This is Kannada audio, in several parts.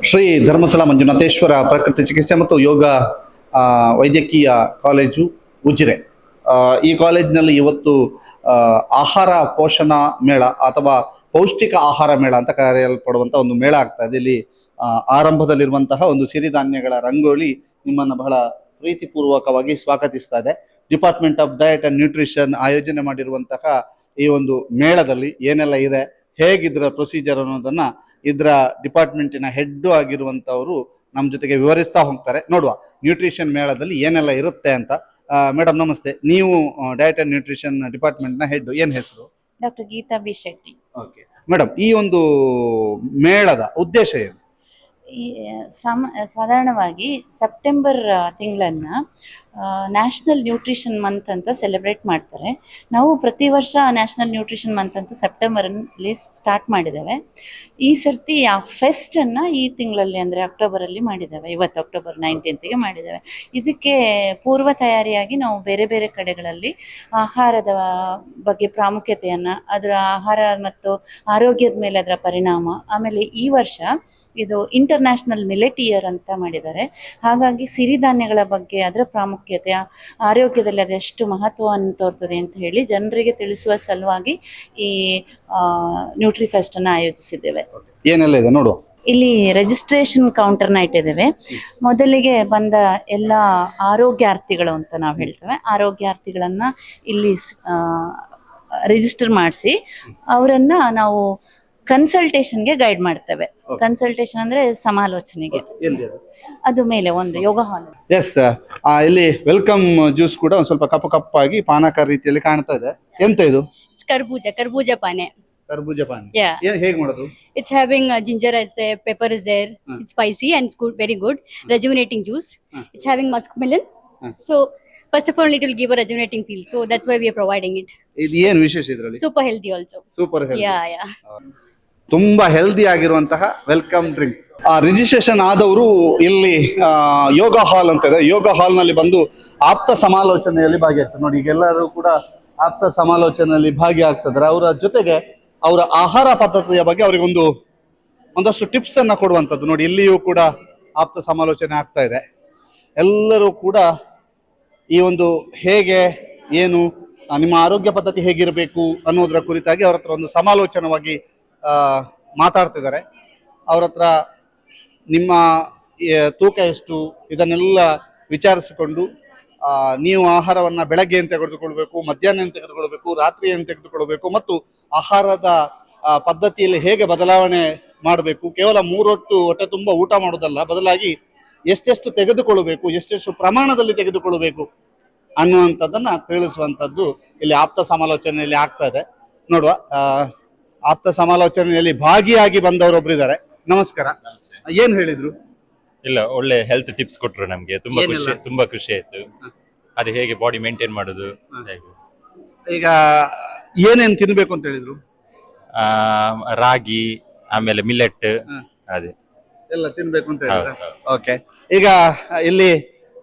ಶ್ರೀ ಧರ್ಮಸ್ಥಳ ಮಂಜುನಾಥೇಶ್ವರ ಪ್ರಕೃತಿ ಚಿಕಿತ್ಸೆ ಮತ್ತು ಯೋಗ ವೈದ್ಯಕೀಯ ಕಾಲೇಜು ಉಜಿರೆ. ಈ ಕಾಲೇಜಿನಲ್ಲಿ ಇವತ್ತು ಆಹಾರ ಪೋಷಣಾ ಮೇಳ ಅಥವಾ ಪೌಷ್ಟಿಕ ಆಹಾರ ಮೇಳ ಅಂತ ಕರೆಯಲ್ಪಡುವಂಥ ಒಂದು ಮೇಳ ಆಗ್ತಾ ಇದೆ. ಇಲ್ಲಿ ಆರಂಭದಲ್ಲಿರುವಂತಹ ಒಂದು ಸಿರಿಧಾನ್ಯಗಳ ರಂಗೋಲಿ ನಿಮ್ಮನ್ನು ಬಹಳ ಪ್ರೀತಿಪೂರ್ವಕವಾಗಿ ಸ್ವಾಗತಿಸ್ತಾ ಇದೆ. Department of diet and nutrition ಆಯೋಜನೆ ಮಾಡಿರುವಂತಹ ಈ ಒಂದು ಮೇಳದಲ್ಲಿ ಏನೆಲ್ಲ ಇದೆ, ಹೇಗಿದ್ರ ಪ್ರೊಸೀಜರ್ ಅನ್ನೋದನ್ನ ಇದರ ಡಿಪಾರ್ಟ್ಮೆಂಟಿನ ಹೆಡ್ ಆಗಿರುವಂತವರು ನಮ್ಮ ಜೊತೆಗೆ ವಿವರಿಸ್ತಾ ಹೋಗ್ತಾರೆ. ನೋಡುವ ನ್ಯೂಟ್ರಿಷನ್ ಮೇಳದಲ್ಲಿ ಏನೆಲ್ಲ ಇರುತ್ತೆ ಅಂತ. ಮೇಡಮ್ ನಮಸ್ತೆ, ನೀವು ಡಯಟ್ ಅಂಡ್ ನ್ಯೂಟ್ರಿಷನ್ ಡಿಪಾರ್ಟ್ಮೆಂಟ್ನ ಹೆಡ್, ಏನ್ ಹೆಸರು? Doctor Geetha B Shetty. Okay madam, ಈ ಒಂದು ಮೇಳದ ಉದ್ದೇಶ ಏನು? ಸಾಧಾರಣವಾಗಿ ಸೆಪ್ಟೆಂಬರ್ ತಿಂಗಳನ್ನ ನ್ಯಾಷನಲ್ ನ್ಯೂಟ್ರಿಷನ್ ಮಂತ್ ಅಂತ ಸೆಲೆಬ್ರೇಟ್ ಮಾಡ್ತಾರೆ. ನಾವು ಪ್ರತಿ ವರ್ಷ ನ್ಯಾಷನಲ್ ನ್ಯೂಟ್ರಿಷನ್ ಮಂತ್ ಅಂತ ಸೆಪ್ಟೆಂಬರಲ್ಲಿ ಸ್ಟಾರ್ಟ್ ಮಾಡಿದ್ದೇವೆ. ಈ ಸರ್ತಿ ಆ ಫೆಸ್ಟನ್ನು ಈ ತಿಂಗಳಲ್ಲಿ ಅಂದರೆ ಅಕ್ಟೋಬರಲ್ಲಿ ಮಾಡಿದ್ದೇವೆ. ಇವತ್ತು ಅಕ್ಟೋಬರ್ 19ಗೆ ಮಾಡಿದ್ದೇವೆ. ಇದಕ್ಕೆ ಪೂರ್ವ ತಯಾರಿಯಾಗಿ ನಾವು ಬೇರೆ ಬೇರೆ ಕಡೆಗಳಲ್ಲಿ ಆಹಾರದ ಬಗ್ಗೆ ಪ್ರಾಮುಖ್ಯತೆಯನ್ನು, ಅದರ ಆಹಾರ ಮತ್ತು ಆರೋಗ್ಯದ ಮೇಲೆ ಅದರ ಪರಿಣಾಮ, ಆಮೇಲೆ ಈ ವರ್ಷ ಇದು ಇಂಟರ್ನ್ಯಾಷನಲ್ ಮಿಲೆಟ್ ಇಯರ್ ಅಂತ ಮಾಡಿದ್ದಾರೆ. ಹಾಗಾಗಿ ಸಿರಿಧಾನ್ಯಗಳ ಬಗ್ಗೆ, ಅದರ ಪ್ರಾಮುಖ್ಯತೆ, ಆರೋಗ್ಯದಲ್ಲಿ ಅದೆಷ್ಟು ಮಹತ್ವವನ್ನು ತೋರ್ತದೆ ಅಂತ ಹೇಳಿ ಜನರಿಗೆ ತಿಳಿಸುವ ಸಲುವಾಗಿ ಈ ನ್ಯೂಟ್ರಿ ಫೆಸ್ಟ್ ಅನ್ನು ಆಯೋಜಿಸಿದ್ದೇವೆ. ಏನೆಲ್ಲ ಇದೆ ನೋಡುವ. ಇಲ್ಲಿ ರಿಜಿಸ್ಟ್ರೇಷನ್ ಕೌಂಟರ್ನ ಇಟ್ಟಿದ್ದೇವೆ. ಮೊದಲಿಗೆ ಬಂದ ಎಲ್ಲ ಆರೋಗ್ಯಾರ್ಥಿಗಳು ಅಂತ ನಾವು ಹೇಳ್ತೇವೆ, ಆರೋಗ್ಯಾರ್ಥಿಗಳನ್ನ ಇಲ್ಲಿ ರಿಜಿಸ್ಟರ್ ಮಾಡಿಸಿ ಅವರನ್ನ ನಾವು ಕನ್ಸಲ್ಟೇಷನ್ಗೆ ಗೈಡ್ ಮಾಡ್ತೇವೆ. ಕನ್ಸಲ್ಟೇಷನ್ ಅಂದ್ರೆ ಸಮಾಲೋಚನೆಗೆ. ಅದು ಮೇಲೆ ಒಂದು ಯೋಗ ಹಾಲ್. ಎಸ್, ಇಲ್ಲಿ ವೆಲ್ಕಮ್ ಜ್ಯೂಸ್ ಕೂಡ ಒಂದು ಸ್ವಲ್ಪ ಕಪ್ಪು ಕಪ್ಪಾಗಿ ಪಾನಕ ರೀತಿಯಲ್ಲಿ ಕಾಣ್ತಾ ಇದೆ. ಎಂತ ಇದು? ಕರ್ಬೂಜ ಪಾನೆ. ಕರ್ಬೂಜ ಪಾನೆ ಹೇಗೆ ಮಾಡೋದು? It's having ginger is there, pepper is there. It's spicy and it's good, very good. Rejuvenating juice. It's having muskmelon. So first of all, it will give a rejuvenating feel. So that's why we are providing it. ಇದು ಏನು ವಿಶೇಷ ಇದರಲ್ಲಿ? Super healthy also. Super healthy. Yeah. ತುಂಬಾ ಹೆಲ್ದಿ ಆಗಿರುವಂತಹ ವೆಲ್ಕಮ್ ಡ್ರಿಂಕ್ಸ್. ರಿಜಿಸ್ಟ್ರೇಷನ್ ಆದವರು ಇಲ್ಲಿ ಯೋಗ ಹಾಲ್ ಅಂತ ಇದೆ, ಯೋಗ ಹಾಲ್ ನಲ್ಲಿ ಬಂದು ಆಪ್ತ ಸಮಾಲೋಚನೆಯಲ್ಲಿ ಭಾಗಿಯಾಗ್ತಾರೆ. ನೋಡಿ, ಈಗೆಲ್ಲರೂ ಕೂಡ ಆಪ್ತ ಸಮಾಲೋಚನೆಯಲ್ಲಿ ಭಾಗಿಯಾಗ್ತಿದ್ದಾರೆ. ಅವರ ಜೊತೆಗೆ ಅವರ ಆಹಾರ ಪದ್ಧತಿಯ ಬಗ್ಗೆ ಅವರಿಗೆ ಒಂದಷ್ಟು ಟಿಪ್ಸ್ ಅನ್ನ ಕೊಡುವಂಥದ್ದು. ನೋಡಿ, ಇಲ್ಲಿಯೂ ಕೂಡ ಆಪ್ತ ಸಮಾಲೋಚನೆ ಆಗ್ತಾ ಇದೆ. ಎಲ್ಲರೂ ಕೂಡ ಈ ಒಂದು ಹೇಗೆ ಏನು ನಿಮ್ಮ ಆರೋಗ್ಯ ಪದ್ಧತಿ ಹೇಗಿರಬೇಕು ಅನ್ನೋದರ ಕುರಿತಾಗಿ ಅವ್ರ ಹತ್ರ ಒಂದು ಸಮಾಲೋಚನವಾಗಿ ಮಾತಾಡ್ತಿದ್ದಾರೆ. ಅವ್ರ ಹತ್ರ ನಿಮ್ಮ ತೂಕ ಎಷ್ಟು ಇದನ್ನೆಲ್ಲ ವಿಚಾರಿಸಿಕೊಂಡು ನೀವು ಆಹಾರವನ್ನು ಬೆಳಗ್ಗೆ ಏನು ತೆಗೆದುಕೊಳ್ಬೇಕು, ಮಧ್ಯಾಹ್ನ ಏನು ತೆಗೆದುಕೊಳ್ಬೇಕು, ರಾತ್ರಿ ಏನು ತೆಗೆದುಕೊಳ್ಬೇಕು ಮತ್ತು ಆಹಾರದ ಪದ್ಧತಿಯಲ್ಲಿ ಹೇಗೆ ಬದಲಾವಣೆ ಮಾಡಬೇಕು. ಕೇವಲ 3 ಹೊಟ್ಟೆ ತುಂಬ ಊಟ ಮಾಡೋದಲ್ಲ, ಬದಲಾಗಿ ಎಷ್ಟೆಷ್ಟು ತೆಗೆದುಕೊಳ್ಳಬೇಕು, ಎಷ್ಟೆಷ್ಟು ಪ್ರಮಾಣದಲ್ಲಿ ತೆಗೆದುಕೊಳ್ಳಬೇಕು ಅನ್ನುವಂಥದ್ದನ್ನು ತಿಳಿಸುವಂಥದ್ದು ಇಲ್ಲಿ ಆಪ್ತ ಸಮಾಲೋಚನೆಯಲ್ಲಿ ಆಗ್ತಾ ಇದೆ. ನೋಡುವ, ಆಪ್ತ ಸಮಾಲೋಚನೆಯಲ್ಲಿ ಭಾಗಿಯಾಗಿ ಬಂದವರೊಬ್ರು ಇದ್ದಾರೆ. ನಮಸ್ಕಾರ. ಏನ್ ಹೇಳಿದ್ರು? ಇಲ್ಲ, ಒಳ್ಳೆ ಹೆಲ್ತ್ ಟಿಪ್ಸ್ ಕೊಟ್ರು ನಮ್ಗೆ. ತುಂಬಾ ಖುಷಿ ಆಯ್ತು. ಅದು ಹೇಗೆ ಬಾಡಿ ಮೇಂಟೈನ್ ಮಾಡೋದು. ಈಗ ಏನೇನ್ ತಿನ್ಬೇಕು ಅಂತ ಹೇಳಿದ್ರು? ರಾಗಿ, ಆಮೇಲೆ ಮಿಲೆಟ್, ಅದೇ ಎಲ್ಲ ತಿನ್ಬೇಕು ಅಂತ ಹೇಳಿದ್ರು. ಓಕೆ, ಈಗ ಇಲ್ಲಿ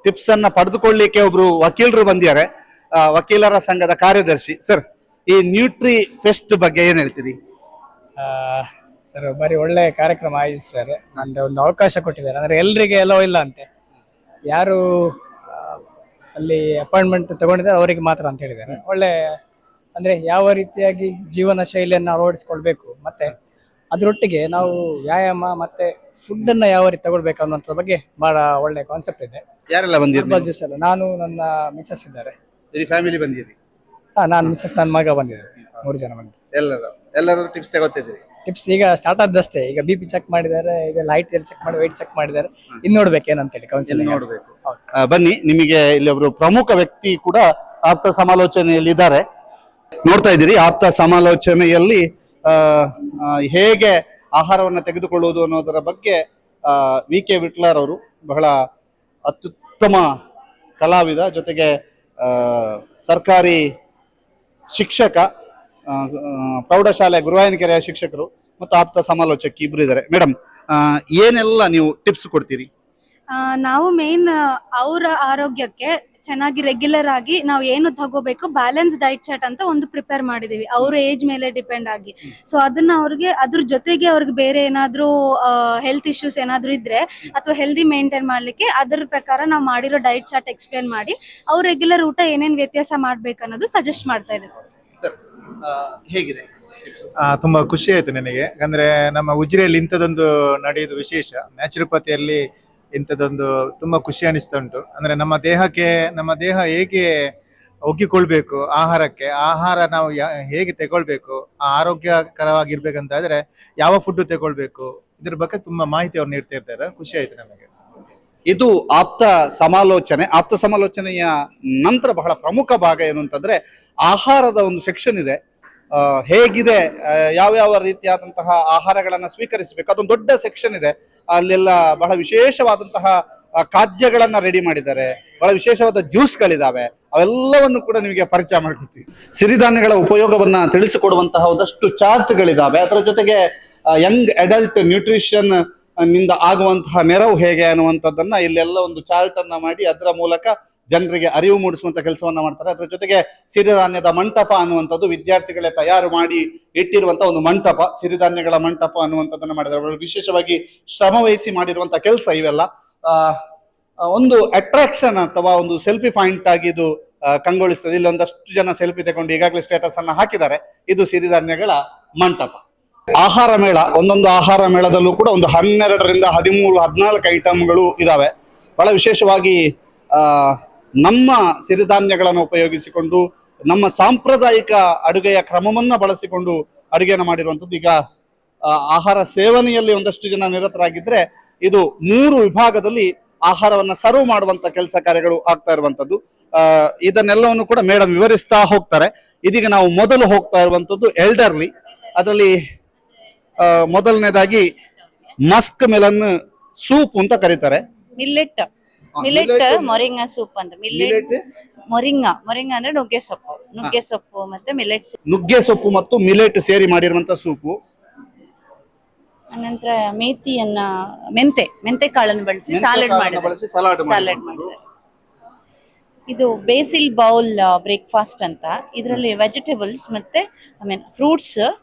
ಟಿಪ್ಸ್ ಅನ್ನ ಪಡೆದುಕೊಳ್ಳಿಕ್ಕೆ ಒಬ್ರು ವಕೀಲರು ಬಂದಿದ್ದಾರೆ, ವಕೀಲರ ಸಂಘದ ಕಾರ್ಯದರ್ಶಿ. ಸರ್, ಈ ನ್ಯೂಟ್ರಿ ಫೆಸ್ಟ್ ಬಗ್ಗೆ ಏನ್ ಹೇಳ್ತೀರಿ? ಸರ್, ಬಾರಿ ಒಳ್ಳೆ ಕಾರ್ಯಕ್ರಮ ಆಯೋಜಿಸಿದ್ದಾರೆ. ಅಂದ್ರೆ ಒಂದು ಅವಕಾಶ ಕೊಟ್ಟಿದ್ದಾರೆ. ಅಂದ್ರೆ ಎಲ್ರಿಗೆ ಎಲ್ಲೋ ಇಲ್ಲ ಅಂತೆ, ಯಾರು ಅಲ್ಲಿ ಅಪಾಯಿಂಟ್ಮೆಂಟ್ ತಗೊಂಡಿದ್ದಾರೆ ಅವರಿಗೆ ಮಾತ್ರ ಅಂತ ಹೇಳಿದ್ದಾರೆ. ಒಳ್ಳೆ ಅಂದ್ರೆ ಯಾವ ರೀತಿಯಾಗಿ ಜೀವನ ಶೈಲಿಯನ್ನು ಅಳವಡಿಸ್ಕೊಳ್ಬೇಕು, ಮತ್ತೆ ಅದರೊಟ್ಟಿಗೆ ನಾವು ವ್ಯಾಯಾಮ ಮತ್ತೆ ಫುಡ್ ಅನ್ನ ಯಾವ ರೀತಿ ತಗೊಳ್ಬೇಕು ಅನ್ನೋದ್ರ ಬಗ್ಗೆ ಬಹಳ ಒಳ್ಳೆ ಕಾನ್ಸೆಪ್ಟ್ ಇದೆ. ಯಾರೆಲ್ಲ ಬಂದಿದ್ದಾರೆ? ನಾನು, ನನ್ನ ಮಿಸಸ್ ಇದ್ದಾರೆ. ಫ್ಯಾಮಿಲಿ ಬಂದಿರಿ? ನಾನು ಮಿಸಸ್, ನನ್ನ ಮಗ ಬಂದಿದ್ದಾರೆ. 3 ಜನ ಬಂದಿದ್ದಾರೆ. ಎಲ್ಲರೂ ಟಿಪ್ಸ್ ತಗೋತಿದ್ರಿ? ಟಿಪ್ಸ್ ಈಗ ಸ್ಟಾರ್ಟ್ ಆದಷ್ಟೇ. ಈಗ BP ಚೆಕ್ ಮಾಡಿದ್ದಾರೆ, ಈಗ ಲೈಟ್ ಚೆಕ್ ಮಾಡಿ, weight ಚೆಕ್ ಮಾಡಿದ್ದಾರೆ. ಇನ್ನು ನೋಡ್ಬೇಕು ಏನಂತೇಳಿ ಕೌನ್ಸಿಲಿಂಗ್ ನೋಡ್ಬೇಕು. ಬನ್ನಿ, ನಿಮಗೆ ಇಲ್ಲಿ ಒಬ್ರು ಪ್ರಮುಖ ವ್ಯಕ್ತಿ ಕೂಡ ಆಪ್ತ ಸಮಾಲೋಚನೆಯಲ್ಲಿ ಇದ್ದಾರೆ. ನೋಡ್ತಾ ಇದ್ದೀರಿ, ಆಪ್ತ ಸಮಾಲೋಚನೆಯಲ್ಲಿ ಹೇಗೆ ಆಹಾರವನ್ನು ತೆಗೆದುಕೊಳ್ಳುವುದು ಅನ್ನೋದರ ಬಗ್ಗೆ VK ವಿಟ್ಲರ್ ಅವರು ಬಹಳ ಅತ್ಯುತ್ತಮ ಕಲಾವಿದ, ಜೊತೆಗೆ ಸರ್ಕಾರಿ ಶಿಕ್ಷಕ, ಪ್ರೌಢಶಾಲೆ ಗುರುವಾಯನಕೆರೆಯ ಶಿಕ್ಷಕರು ಮತ್ತು ಆಪ್ತ ಸಮಾಲೋಚಕಿ ಇಬ್ರು ಇದ್ದಾರೆ. ಮೇಡಮ್, ಏನೆಲ್ಲ ನೀವು ಟಿಪ್ಸ್ ಕೊಡ್ತೀರಿ? ನಾವು ಮೇನ್ ಅವರ ಆರೋಗ್ಯಕ್ಕೆ ಚೆನ್ನಾಗಿ ರೆಗ್ಯುಲರ್ ಆಗಿ ನಾವು ಏನು ತಗೋಬೇಕು ಬ್ಯಾಲೆನ್ಸ್ ಡೈಟ್ ಚಾರ್ಟ್ ಅಂತ ಒಂದು ಪ್ರಿಪೇರ್ ಮಾಡಿದೀವಿ ಅವ್ರ ಏಜ್ ಮೇಲೆ ಡಿಪೆಂಡ್ ಆಗಿ. ಸೊ ಅದನ್ನ ಅವ್ರಿಗೆ ಅದ್ರ ಜೊತೆಗೆ ಅವ್ರಿಗೆ ಬೇರೆ ಏನಾದ್ರೂ ಹೆಲ್ತ್ ಇಶ್ಯೂಸ್ ಏನಾದ್ರೂ ಇದ್ರೆ ಅಥವಾ ಹೆಲ್ದಿ ಮೇಂಟೈನ್ ಮಾಡ್ಲಿಕ್ಕೆ ಅದರ ಪ್ರಕಾರ ನಾವು ಮಾಡಿರೋ ಡೈಟ್ ಚಾರ್ಟ್ ಎಕ್ಸ್ಪ್ಲೇನ್ ಮಾಡಿ ಅವ್ರ ರೆಗ್ಯುಲರ್ ಊಟ ಏನೇನ್ ವ್ಯತ್ಯಾಸ ಮಾಡ್ಬೇಕು ಅನ್ನೋದು ಸಜೆಸ್ಟ್ ಮಾಡ್ತಾ ಇದ್ದೀವಿ. ಸರ್ ಹೇಗಿದೆ? ತುಂಬಾ ಖುಷಿ ಆಯ್ತು ನನಗೆ. ಯಾಕಂದ್ರೆ ನಮ್ಮ ಉಜಿರೆಯಲ್ಲಿ ಇಂಥದೊಂದು ನಡೆಯೋದು ವಿಶೇಷ. ನ್ಯಾಚುರೋಪತಿಯಲ್ಲಿ ಇಂಥದ್ದೊಂದು ತುಂಬಾ ಖುಷಿ ಅನಿಸ್ತಾ ಉಂಟು. ಅಂದ್ರೆ ನಮ್ಮ ದೇಹ ಹೇಗೆ ಒಗ್ಗಿಕೊಳ್ಬೇಕು, ಆಹಾರ ನಾವು ಹೇಗೆ ತಗೊಳ್ಬೇಕು, ಆರೋಗ್ಯಕರವಾಗಿರ್ಬೇಕಂತ ಇದ್ರೆ ಯಾವ ಫುಡ್ ತಗೊಳ್ಬೇಕು, ಇದ್ರ ಬಗ್ಗೆ ತುಂಬಾ ಮಾಹಿತಿ ಅವ್ರು ನೀಡ್ತಾ ಇರ್ತಾರೆ. ಖುಷಿ ಆಯ್ತು ನಮಗೆ. ಇದು ಆಪ್ತ ಸಮಾಲೋಚನೆಯ ನಂತರ ಬಹಳ ಪ್ರಮುಖ ಭಾಗ ಏನು ಅಂತಂದ್ರೆ ಆಹಾರದ ಒಂದು ಸೆಕ್ಷನ್ ಇದೆ. ಹೇಗಿದೆ, ಯಾವ್ಯಾವ ರೀತಿಯಾದಂತಹ ಆಹಾರಗಳನ್ನ ಸ್ವೀಕರಿಸಬೇಕು, ಅದೊಂದು ದೊಡ್ಡ ಸೆಕ್ಷನ್ ಇದೆ. ಅಲ್ಲೆಲ್ಲ ಬಹಳ ವಿಶೇಷವಾದಂತಹ ಖಾದ್ಯಗಳನ್ನ ರೆಡಿ ಮಾಡಿದ್ದಾರೆ, ಬಹಳ ವಿಶೇಷವಾದ ಜ್ಯೂಸ್ಗಳಿದಾವೆ. ಅವೆಲ್ಲವನ್ನು ಕೂಡ ನಿಮಗೆ ಪರಿಚಯ ಮಾಡ್ಕೊಡ್ತೀವಿ. ಸಿರಿಧಾನ್ಯಗಳ ಉಪಯೋಗವನ್ನ ತಿಳಿಸಿಕೊಡುವಂತಹ ಒಂದಷ್ಟು ಚಾರ್ಟ್ಗಳಿದಾವೆ. ಅದರ ಜೊತೆಗೆ ಯಂಗ್ ಅಡಲ್ಟ್ ನ್ಯೂಟ್ರಿಷನ್ ನಿಂದ ಆಗುವಂತಹ ನೆರವು ಹೇಗೆ ಅನ್ನುವಂಥದ್ದನ್ನ ಇಲ್ಲೆಲ್ಲ ಒಂದು ಚಾರ್ಟ್ ಅನ್ನ ಮಾಡಿ ಅದರ ಮೂಲಕ ಜನರಿಗೆ ಅರಿವು ಮೂಡಿಸುವಂತ ಕೆಲಸವನ್ನ ಮಾಡ್ತಾರೆ. ಅದರ ಜೊತೆಗೆ ಸಿರಿಧಾನ್ಯದ ಮಂಟಪ ಅನ್ನುವಂಥದ್ದು ವಿದ್ಯಾರ್ಥಿಗಳೇ ತಯಾರು ಮಾಡಿ ಇಟ್ಟಿರುವಂತಹ ಒಂದು ಮಂಟಪ, ಸಿರಿಧಾನ್ಯಗಳ ಮಂಟಪ ಅನ್ನುವಂಥದ್ದನ್ನ ಮಾಡಿದ್ದಾರೆ. ವಿಶೇಷವಾಗಿ ಶ್ರಮವಹಿಸಿ ಮಾಡಿರುವಂತಹ ಕೆಲಸ ಇವೆಲ್ಲ. ಒಂದು ಅಟ್ರಾಕ್ಷನ್ ಅಥವಾ ಒಂದು ಸೆಲ್ಫಿ ಪಾಯಿಂಟ್ ಆಗಿ ಇದು ಕಂಗೊಳಿಸ್ತದೆ. ಇಲ್ಲಿ ಒಂದಷ್ಟು ಜನ ಸೆಲ್ಫಿ ತಗೊಂಡು ಈಗಾಗಲೇ ಸ್ಟೇಟಸ್ ಅನ್ನ ಹಾಕಿದ್ದಾರೆ. ಇದು ಸಿರಿಧಾನ್ಯಗಳ ಮಂಟಪ. ಆಹಾರ ಮೇಳ, ಒಂದೊಂದು ಆಹಾರ ಮೇಳದಲ್ಲೂ ಕೂಡ ಒಂದು 12ರಿಂದ 13, 14 ಐಟಮ್ಗಳು ಇದಾವೆ. ಬಹಳ ವಿಶೇಷವಾಗಿ ನಮ್ಮ ಸಿರಿಧಾನ್ಯಗಳನ್ನು ಉಪಯೋಗಿಸಿಕೊಂಡು ನಮ್ಮ ಸಾಂಪ್ರದಾಯಿಕ ಅಡುಗೆಯ ಕ್ರಮವನ್ನ ಬಳಸಿಕೊಂಡು ಅಡುಗೆಯನ್ನು ಮಾಡಿರುವಂಥದ್ದು. ಈಗ ಆಹಾರ ಸೇವನೆಯಲ್ಲಿ ಒಂದಷ್ಟು ಜನ ನಿರತರಾಗಿದ್ರೆ ಇದು 3 ವಿಭಾಗದಲ್ಲಿ ಆಹಾರವನ್ನ ಸರ್ವ್ ಮಾಡುವಂತ ಕೆಲಸ ಕಾರ್ಯಗಳು ಆಗ್ತಾ ಇರುವಂತದ್ದು. ಇದನ್ನೆಲ್ಲವನ್ನು ಕೂಡ ಮೇಡಮ್ ವಿವರಿಸ್ತಾ ಹೋಗ್ತಾರೆ. ಇದೀಗ ನಾವು ಮೊದಲು ಹೋಗ್ತಾ ಇರುವಂತದ್ದು ಎಲ್ಡರ್ಲಿ. ಅದರಲ್ಲಿ ಮೊದಲನೇದಾಗಿ ಮಸ್ಕ್ ಮೆಲನ್ ಸೂಪ್ ಅಂತ ಕರೀತಾರೆ. ಮಿಲ್ಲೆಟ್ ಮೊರಿಂಗಾ ಸೂಪ್ ಅಂತ. ಮೊರಿಂಗಾ ಅಂದ್ರೆ ನುಗ್ಗೆ ಸೊಪ್ಪು ಮತ್ತೆ ಮಿಲೆಟ್, ನುಗ್ಗೆ ಸೊಪ್ಪು ಮತ್ತು ಮಿಲೆಟ್ ಸೇರಿ ಮಾಡಿರುವಂತ ಸೂಪು. ಅನಂತರ ಮೇಥಿಯನ್ನ ಮೆಂತೆ ಕಾಳನ್ನು ಬಳಸಿ ಸಲಾಡ್ ಮಾಡಿದ್ದಾರೆ. ಇದು ಬೇಸಿಲ್ ಬೌಲ್ ಬ್ರೇಕ್ಫಾಸ್ಟ್ ಅಂತ. ಇದರಲ್ಲಿ ವೆಜಿಟೇಬಲ್ಸ್ ಮತ್ತೆ ಫ್ರೂಟ್ಸ್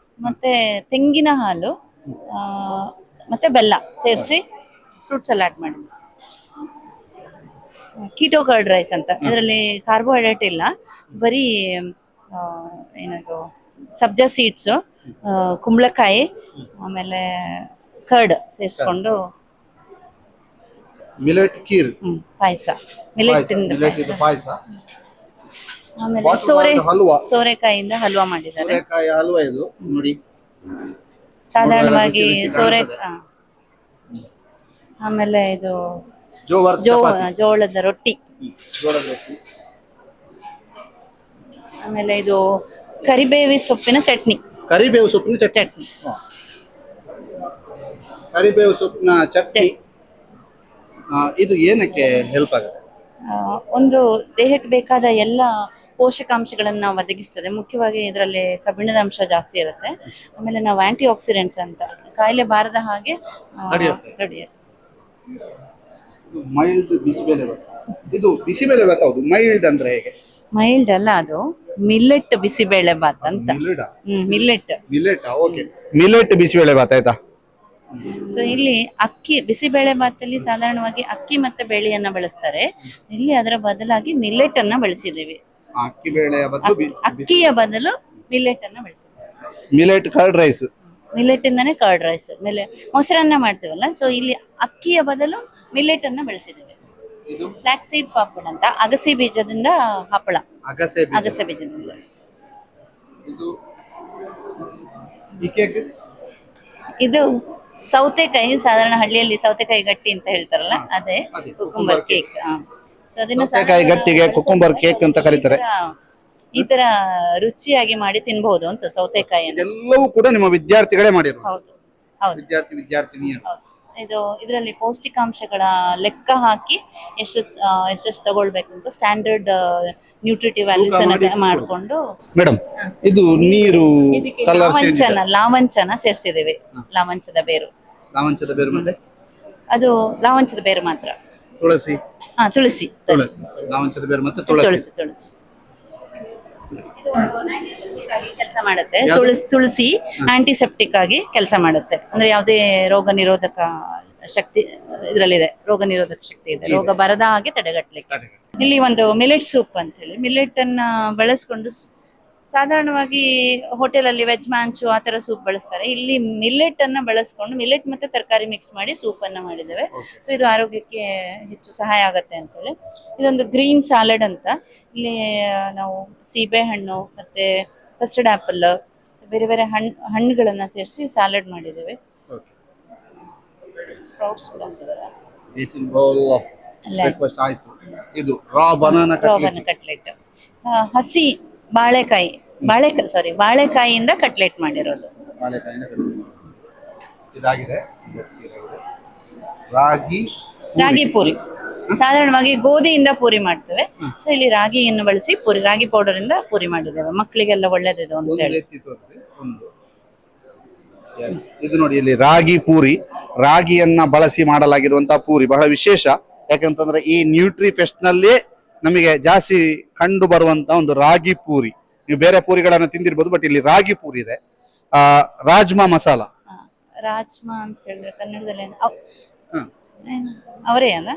ಮತ್ತೆ ತೆಂಗಿನ ಹಾಲು ಮತ್ತೆ ಬೆಲ್ಲ ಸೇರಿಸಿ ಫ್ರೂಟ್ ಸಲಾಡ್ ಮಾಡಿ. ಕೀಟೋ ಕರ್ಡ್ ರೈಸ್ ಅಂತ. ಇದರಲ್ಲಿ ಕಾರ್ಬೋಹೈಡ್ರೇಟ್ ಇಲ್ಲ, ಬರೀ ಏನದು ಸಬ್ಜಾ ಸೀಡ್ಸು, ಕುಂಬಳಕಾಯಿ ಆಮೇಲೆ ಕರ್ಡ್ ಸೇರಿಸ್ಕೊಂಡು ಮಿಲೆಟ್ ಕೀರ್ ಪಾಯಸ, ಮಿಲೆಟ್ ಪಾಯಸ. ಆಮೇಲೆ ಸೋರೆಕಾಯಿಯಿಂದ ಹಲ್ವಾ ಮಾಡಿದ್ದಾರೆ. ಸೋರೆಕಾಯಿ ಹಲ್ವಾ ಇದು ನೋಡಿ. ಸಾಧಾರಣವಾಗಿ ಆಮೇಲೆ ಇದು ಜೋಳದ ರೊಟ್ಟಿ. ಆಮೇಲೆ ಇದು ಕರಿಬೇವು ಸೊಪ್ಪಿನ ಚಟ್ನಿ. ಕರಿಬೇವು ಸೊಪ್ಪಿನ ಚಟ್ನಿ. ಇದು ಏನಕ್ಕೆ ಹೆಲ್ಪ್ ಆಗುತ್ತೆ? ಒಂದು ದೇಹಕ್ಕೆ ಬೇಕಾದ ಎಲ್ಲ ಪೋಷಕಾಂಶಗಳನ್ನ ಒದಗಿಸ್ತದೆ. ಮುಖ್ಯವಾಗಿ ಇದರಲ್ಲಿ ಕಬ್ಬಿಣದ ಅಂಶ ಜಾಸ್ತಿ ಇರುತ್ತೆ. ಆಮೇಲೆ ನಾವು ಆಂಟಿ ಆಕ್ಸಿಡೆಂಟ್ಸ್ ಅಂತ, ಕಾಯಿಲೆ ಬಾರದ ಹಾಗೆ ತಡೆಯುತ್ತೆ. ಮೈಲ್ಡ್ ಬಿಸಿಬೇಳೆ ಭಾತ್. ಇದು ಬಿಸಿಬೇಳೆ ಭಾತ್ ಹೌದು. ಮೈಲ್ಡ್ ಅಂದ್ರೆ ಹೇಗೆ? ಮೈಲ್ಡ್ ಅಲ್ಲ, ಅದು ಮಿಲ್ಲೆಟ್ ಬಿಸಿಬೇಳೆ ಭಾತ್ ಅಂತ. ಮಿಲ್ಲೆಟ್ ಬಿಸಿಬೇಳೆ ಭಾತ್ ಆಯ್ತಾ. ಸೊ ಇಲ್ಲಿ ಅಕ್ಕಿ ಬಿಸಿಬೇಳೆ ಭಾತಲ್ಲಿ ಸಾಧಾರಣವಾಗಿ ಅಕ್ಕಿ ಮತ್ತೆ ಬೇಳೆಯನ್ನ ಬಳಸ್ತಾರೆ. ಇಲ್ಲಿ ಅದರ ಬದಲಾಗಿ ಮಿಲ್ಲೆಟ್ ಅನ್ನ ಬಳಸಿದೀವಿ. ಅಕ್ಕಿಯ ಬದಲು ಮಿಲ್ಲೆಟ್ ಅನ್ನ ಬಳಸಿದ್ದೀವಿ. Millet curd rice. ಮಿಲ್ಲೆಟ್ ಇಂದಾನೆ ಕರ್ಡ್ ರೈಸ್. ಆಮೇಲೆ ಮೊಸರನ್ನ ಮಾಡ್ತೀವಲ್ಲ, ಸೊ ಇಲ್ಲಿ ಅಕ್ಕಿಯ ಬದಲು ಮಿಲ್ಲೆಟ್ ಅನ್ನ ಬಳಸಿದ್ದೀವಿ. ಫ್ಲಾಕ್ ಸೀಡ್ ಪಾಪಡ್ ಅಂತ, ಅಗಸೆ ಬೀಜದಿಂದ ಹಪ್ಪಳ. ಅಗಸೆ ಬೀಜದಿಂದ. ಇದು ಸೌತೆಕಾಯಿ, ಸಾಧಾರಣ ಹಳ್ಳಿಯಲ್ಲಿ ಸೌತೆಕಾಯಿ ಗಟ್ಟಿ ಅಂತ ಹೇಳ್ತಾರಲ್ಲ, ಅದೇ ಕುಕುಂಬರ್ ಕೇಕ್. ಸೌತೆಕಾಯಿ ಗಟ್ಟಿಗೆ ಕುಕುಂಬರ್ ಕೇಕ್ ಅಂತ ಕರೀತಾರೆ. ಈ ತರ ರುಚಿಯಾಗಿ ಮಾಡಿ ತಿನ್ಬಹುದು ಅಂತ ಸೌತೆಕಾಯಿ. ಎಲ್ಲವೂ ಕೂಡ ನಿಮ್ಮ ವಿದ್ಯಾರ್ಥಿಗಳೇ ಮಾಡಿರೋದು? ಹೌದು. ವಿದ್ಯಾರ್ಥಿನಿಯರು. ಇದು ಇದರಲ್ಲಿ ಪೌಷ್ಟಿಕಾಂಶಗಳ ಲೆಕ್ಕ ಹಾಕಿ ಎಷ್ಟು ತಗೊಳ್ಬೇಕು ಅಂತ ಸ್ಟ್ಯಾಂಡರ್ಡ್ ನ್ಯೂಟ್ರಿಟಿವ್ ವ್ಯಾಲ್ಯೂಸ್ ಅನ್ನ ಮಾಡ್ಕೊಂಡು. ಮೇಡಮ್, ಇದು ನೀರು ಲಾವಂಚನ ಸೇರಿಸಿದ್ದೇವೆ. ಲಾವಂಚದ ಬೇರು ಮತ್ತೆ ಅದು ಲಾವಂಚದ ಬೇರು ಮಾತ್ರ. ತುಳಸಿ ತುಳಸಿ ತುಳಸಿ ಗಾವಂಚದ ಬೇರು ಮತ್ತೆ ತುಳಸಿ ತುಳಸಿ ತುಳಸಿ ಕೆಲಸ ಮಾಡುತ್ತೆ. ತುಳಸಿ ಆಂಟಿಸೆಪ್ಟಿಕ್ ಆಗಿ ಕೆಲಸ ಮಾಡುತ್ತೆ. ಅಂದ್ರೆ ಯಾವುದೇ ರೋಗ ನಿರೋಧಕ ಶಕ್ತಿ ಇದರಲ್ಲಿದೆ, ರೋಗ ನಿರೋಧಕ ಶಕ್ತಿ ಇದೆ, ರೋಗ ಬರದ ಹಾಗೆ ತಡೆಗಟ್ಟಲಿಕ್ಕೆ. ಇಲ್ಲಿ ಒಂದು ಮಿಲೆಟ್ ಸೂಪ್ ಅಂತ ಹೇಳಿ, ಮಿಲೆಟ್ ಅನ್ನ ಬಳಸ್ಕೊಂಡು ಸಾಧಾರಣವಾಗಿ ಹೋಟೆಲ್ ಅಲ್ಲಿ ವೆಜ್ ಮ್ಯಾಂಚು ಆ ತರ ಸೂಪ್ ಬಳಸ್ತಾರೆ. ಇಲ್ಲಿ ಮಿಲೆಟ್ ಅನ್ನ ಬಳಸ್ಕೊಂಡು ಮಿಲೆಟ್ ಮತ್ತೆ ತರಕಾರಿ ಮಿಕ್ಸ್ ಮಾಡಿ ಸೂಪ್ ಅನ್ನ ಮಾಡಿದ್ದೇವೆ. ಸೊ ಇದು ಆರೋಗ್ಯಕ್ಕೆ ಹೆಚ್ಚು ಸಹಾಯ ಆಗತ್ತೆ ಅಂತ ಹೇಳಿ. ಇದೊಂದು ಗ್ರೀನ್ ಸಾಲಡ್ ಅಂತ, ಇಲ್ಲಿ ನಾವು ಸೀಬೆ ಹಣ್ಣು ಮತ್ತೆ ಕಸ್ಟರ್ಡ್ ಆಪಲ್ ಬೇರೆ ಬೇರೆ ಹಣ್ಣುಗಳನ್ನ ಸೇರಿಸಿ ಸಾಲಡ್ ಮಾಡಿದ್ದೇವೆ. ಸ್ಪ್ರೌಟ್ಸ್ ಕೂಡ ಹಾಕಿದ್ದಾರೆ. ಇದು ರಾ ಬನಾನಾ ಕಟ್ಲೆಟ್, ಹಸಿ ಬಾಳೆಕಾಯಿಯಿಂದ ಕಟ್ಲೆಟ್ ಮಾಡಿರೋದು. ಇದಾಗಿದೆ ರಾಗಿ ಪೂರಿ. ಸಾಧಾರಣವಾಗಿ ಗೋಧಿಯಿಂದ ಪೂರಿ ಮಾಡ್ತೇವೆ. ಸೊ ಇಲ್ಲಿ ರಾಗಿಯನ್ನು ಬಳಸಿ ರಾಗಿ ಪೌಡರ್ ಇಂದ ಪೂರಿ ಮಾಡಿದ್ದೇವೆ. ಮಕ್ಕಳಿಗೆಲ್ಲ ಒಳ್ಳೇದಿದೆ ಅಂತ ಹೇಳಿ. ಇದು ನೋಡಿ, ಇಲ್ಲಿ ರಾಗಿ ಪೂರಿ, ರಾಗಿಯನ್ನ ಬಳಸಿ ಮಾಡಲಾಗಿರುವಂತಹ ಪೂರಿ ಬಹಳ ವಿಶೇಷ. ಯಾಕಂತಂದ್ರೆ ಈ ನ್ಯೂಟ್ರಿ ಫೆಸ್ಟ್ ನಲ್ಲಿ ನಮಗೆ ಜಾಸ್ತಿ ಕಂಡು ಬರುವಂತ ಒಂದು ರಾಗಿ ಪೂರಿ. ನೀವು ಬೇರೆ ಪೂರಿಗಳನ್ನ ತಿಂದಿರ್ಬೋದು, ಬಟ್ ಇಲ್ಲಿ ರಾಗಿ ಪೂರಿ ಇದೆ. ರಾಜ್ಮಾ ಮಸಾಲ, ರಾಜ್ಮಾ ಅಂತ ಹೇಳಿದ್ರೆ ಕನ್ನಡದಲ್ಲಿ ಅವರೇ ಅಲ್ಲ,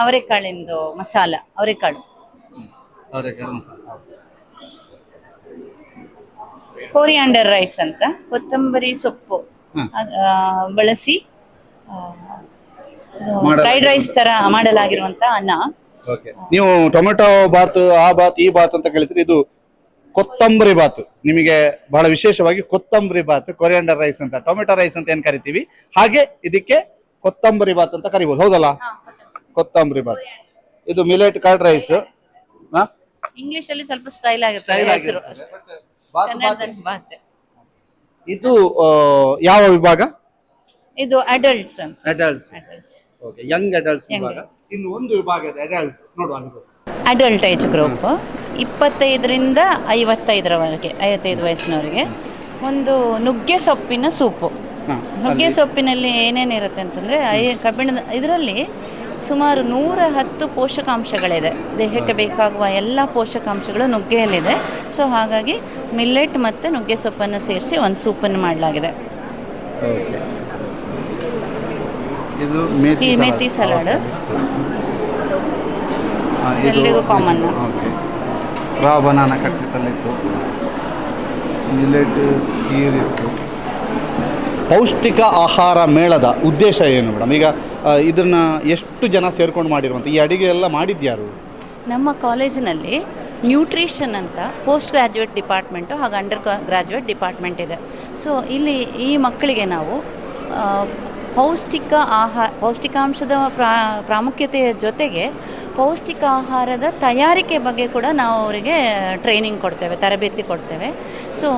ಅವರೆಕಾಳಿಂದು ಮಸಾಲ, ಅವರೆಕಾಳು. ಕೋರಿಯಾಂಡರ್ ರೈಸ್ ಅಂತ, ಕೊತ್ತಂಬರಿ ಸೊಪ್ಪು ಬಳಸಿ ಫ್ರೈಡ್ ರೈಸ್ ತರ ಮಾಡಲಾಗಿರುವಂತ ಅನ್ನ. ನೀವು ಟೊಮೆಟೊ ಬಾತ್, ಆ ಬಾತ್, ಈ ಬಾತ್ ಅಂತ ಕೇಳಿದ್ರೆ ಇದು ಕೊತ್ತಂಬರಿ ಬಾತ್. ನಿಮಗೆ ಬಹಳ ವಿಶೇಷವಾಗಿ ಕೊತ್ತಂಬರಿ ಬಾತ್, ಕೊರಿಯಾಂಡರ್ ರೈಸ್ ಅಂತ, ಟೊಮೆಟೊ ರೈಸ್ ಅಂತ ಏನ್ ಕರಿತೀವಿ ಹಾಗೆ ಇದಕ್ಕೆ ಕೊತ್ತಂಬರಿ ಬಾತ್ ಅಂತ ಕರಿಬಹುದು. ಹೌದಲ್ಲ, ಕೊತ್ತಂಬರಿ ಬಾತ್. ಇದು ಮಿಲೆಟ್ ಕರ್ಡ್ ರೈಸ್. ಇಂಗ್ಲಿಷ್ ಅಲ್ಲಿ ಸ್ವಲ್ಪ ಸ್ಟೈಲ್ ಆಗಿರುತ್ತೆ ಹೆಸರು. ಇದು ಯಾವ ವಿಭಾಗ? ಇದು ಅಡಲ್ಟ್ಸ್ ಅಂತ. ಯಂಗ್ ಅಡಲ್ಟ್ಸ್ ವಿಭಾಗ. ಇನ್ನು ಒಂದು ವಿಭಾಗ ಇದೆ ಅಡಲ್ಟ್ಸ್. ನೋಡುವ, ಅಡಲ್ಟ್ ಏಜ್ ಗ್ರೂಪ್ 25ರಿಂದ 55ರವರೆಗೆ, 55 ವಯಸ್ಸಿನವರಿಗೆ. ಒಂದು ನುಗ್ಗೆ ಸೊಪ್ಪಿನ ಸೂಪು. ನುಗ್ಗೆ ಸೊಪ್ಪಿನಲ್ಲಿ ಏನೇನಿರುತ್ತೆ ಅಂತಂದರೆ ಕಬ್ಬಿಣದ ಇದರಲ್ಲಿ ಸುಮಾರು 110 ಪೋಷಕಾಂಶಗಳಿದೆ. ದೇಹಕ್ಕೆ ಬೇಕಾಗುವ ಎಲ್ಲ ಪೋಷಕಾಂಶಗಳು ನುಗ್ಗೆಯಲ್ಲಿದೆ. ಸೊ ಹಾಗಾಗಿ ಮಿಲ್ಲೆಟ್ ಮತ್ತು ನುಗ್ಗೆ ಸೊಪ್ಪನ್ನು ಸೇರಿಸಿ ಒಂದು ಸೂಪನ್ನು ಮಾಡಲಾಗಿದೆ. ಈ ಮೇಥಿ ಸಲಾಡ್ ಎಲ್ರಿಗೂ ಕಾಮನ್. ರಾ ಬನಾನಾ ಕಟ್ಲೆಟಲ್ಲಿತ್ತು, ಮಿಲೆಟ್ ಗೀರಿತ್ತು. ಪೌಷ್ಟಿಕ ಆಹಾರ ಮೇಳದ ಉದ್ದೇಶ ಏನು ಮೇಡಮ್? ಈಗ ಇದನ್ನ ಎಷ್ಟು ಜನ ಸೇರ್ಕೊಂಡು ಮಾಡಿರುವಂಥ ಈ ಅಡಿಗೆ ಎಲ್ಲ ಮಾಡಿದ್ಯಾರು? ನಮ್ಮ ಕಾಲೇಜಿನಲ್ಲಿ ನ್ಯೂಟ್ರಿಷನ್ ಅಂತ ಪೋಸ್ಟ್ ಗ್ರ್ಯಾಜುಯೇಟ್ ಡಿಪಾರ್ಟ್ಮೆಂಟು ಹಾಗೂ ಅಂಡರ್ ಗ್ರ್ಯಾಜುಯೇಟ್ ಡಿಪಾರ್ಟ್ಮೆಂಟ್ ಇದೆ. ಸೊ ಇಲ್ಲಿ ಈ ಮಕ್ಕಳಿಗೆ ನಾವು ಪೌಷ್ಟಿಕಾಂಶದ ಪ್ರಾಮುಖ್ಯತೆಯ ಜೊತೆಗೆ ಪೌಷ್ಟಿಕ ಆಹಾರದ ತಯಾರಿಕೆ ಬಗ್ಗೆ ಕೂಡ ನಾವು ಅವರಿಗೆ ಟ್ರೈನಿಂಗ್ ಕೊಡ್ತೇವೆ, ತರಬೇತಿ ಕೊಡ್ತೇವೆ. ಸೊ